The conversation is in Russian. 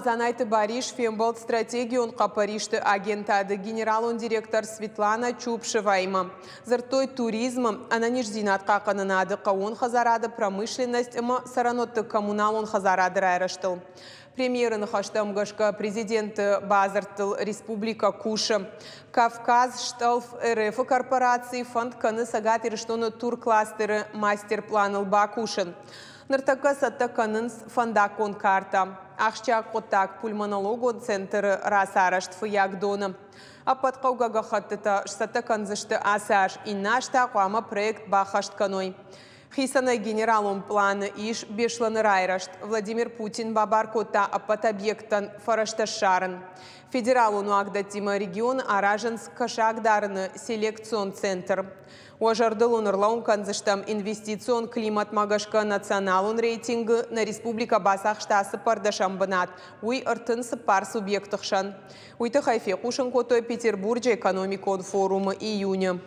Занайты Бариш фемболт стратегион қапаришты агентады генералон директор Светлана Чупшевайма. Зартой туризм, она ниждинат қақанынады қауын хазарады промышленность, саранотты коммуналон хазарады райраштыл. Премьерын хаштамгашка президенты Базартыл Республика Куша. Кавказ шталф РФ корпорации фонд каны сагатирштоны тур-кластеры мастер-планыл Бакушин. Ныртака саттаканын фондакон карта. Ахчак коттак пульмонологон центры расарашт фыягдоны. Апатқауға хаттыта саттаканзышты асаш иннашта қуама проект бахаштканой. Хисана генералом планы иш бешланы райрашт. Владимир Путин бабаркота апат объектан фарашташарын. Федералуну агдатима регион араженск кашагдарны селекцион центр. Ожардылун ырлаун канзыштам инвестицион климат магашка националун рейтинг на республика басах штасы пардашамбынат. Уй ыртынсы пар субъектықшан. Уйты хайфе кушын котой Петербурге экономикон форумы июня.